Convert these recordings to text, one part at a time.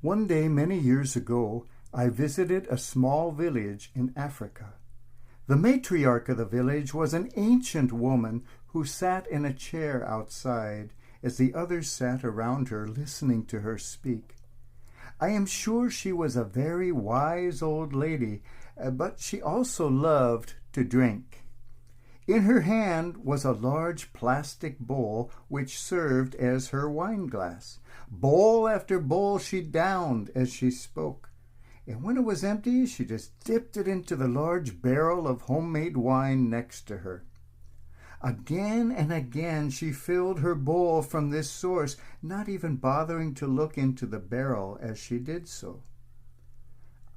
One day many years ago, I visited a small village in Africa. The matriarch of the village was an ancient woman who sat in a chair outside as the others sat around her listening to her speak. I am sure she was a very wise old lady, but she also loved to drink. In her hand was a large plastic bowl which served as her wine glass. Bowl after bowl she downed as she spoke. And when it was empty, she just dipped it into the large barrel of homemade wine next to her. Again and again she filled her bowl from this source, not even bothering to look into the barrel as she did so.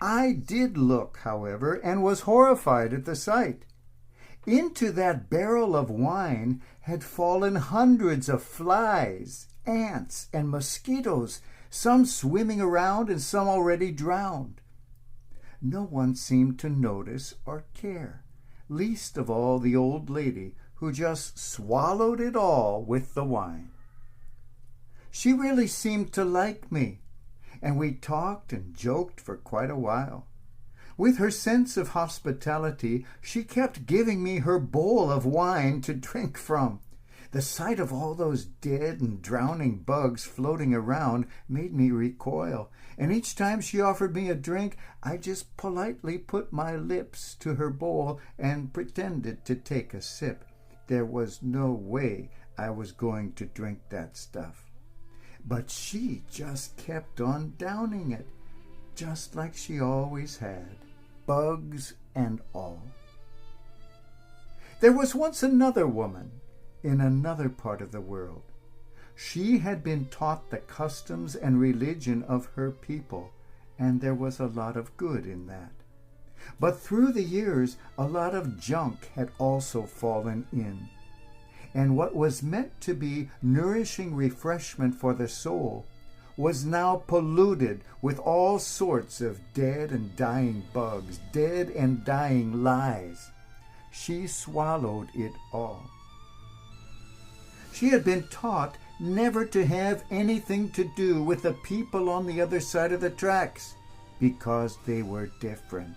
I did look, however, and was horrified at the sight. Into that barrel of wine had fallen hundreds of flies, ants, and mosquitoes, some swimming around and some already drowned. No one seemed to notice or care, least of all the old lady, who just swallowed it all with the wine. She really seemed to like me, and we talked and joked for quite a while. With her sense of hospitality, she kept giving me her bowl of wine to drink from. The sight of all those dead and drowning bugs floating around made me recoil, and each time she offered me a drink, I just politely put my lips to her bowl and pretended to take a sip. There was no way I was going to drink that stuff. But she just kept on downing it, just like she always had, bugs and all. There was once another woman in another part of the world. She had been taught the customs and religion of her people, and there was a lot of good in that. But through the years, a lot of junk had also fallen in. And what was meant to be nourishing refreshment for the soul was now polluted with all sorts of dead and dying bugs, dead and dying lies. She swallowed it all. She had been taught never to have anything to do with the people on the other side of the tracks because they were different.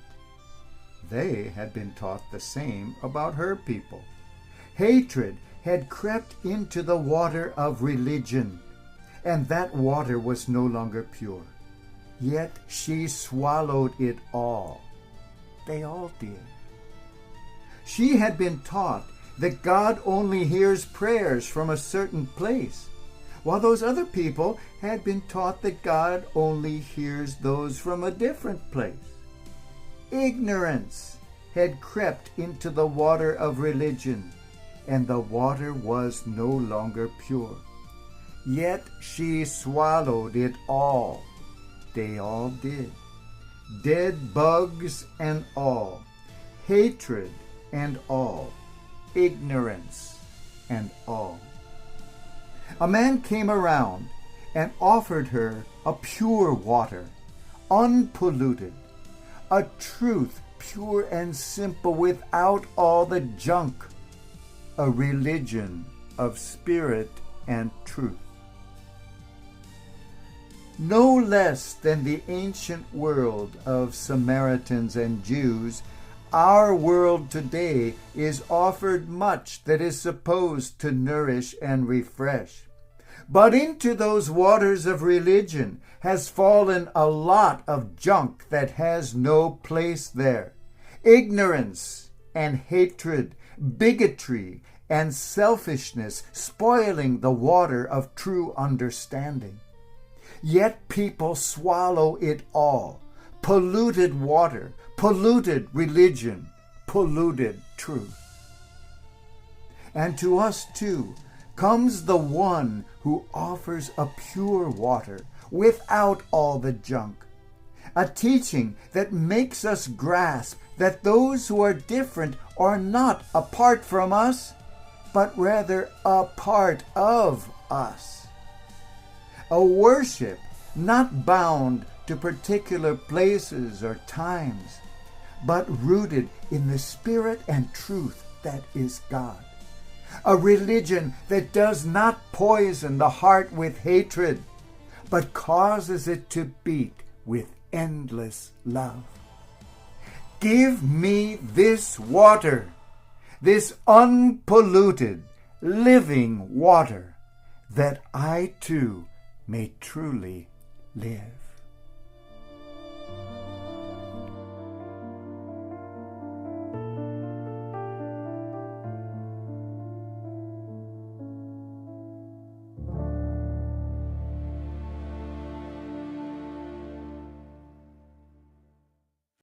They had been taught the same about her people. Hatred had crept into the water of religion, and that water was no longer pure. Yet she swallowed it all. They all did. She had been taught that God only hears prayers from a certain place, while those other people had been taught that God only hears those from a different place. Ignorance had crept into the water of religion, and the water was no longer pure. Yet she swallowed it all. They all did. Dead bugs and all, hatred and all, ignorance and all. A man came around and offered her a pure water, unpolluted, a truth pure and simple without all the junk, a religion of spirit and truth. No less than the ancient world of Samaritans and Jews, our world today is offered much that is supposed to nourish and refresh. But into those waters of religion has fallen a lot of junk that has no place there. Ignorance and hatred, bigotry and selfishness spoiling the water of true understanding. Yet people swallow it all. Polluted water, polluted religion, polluted truth. And to us too comes the one who offers a pure water without all the junk. A teaching that makes us grasp that those who are different are not apart from us, but rather a part of us. A worship not bound to particular places or times, but rooted in the spirit and truth that is God. A religion that does not poison the heart with hatred, but causes it to beat with endless love. Give me this water, this unpolluted, living water, that I too may truly live.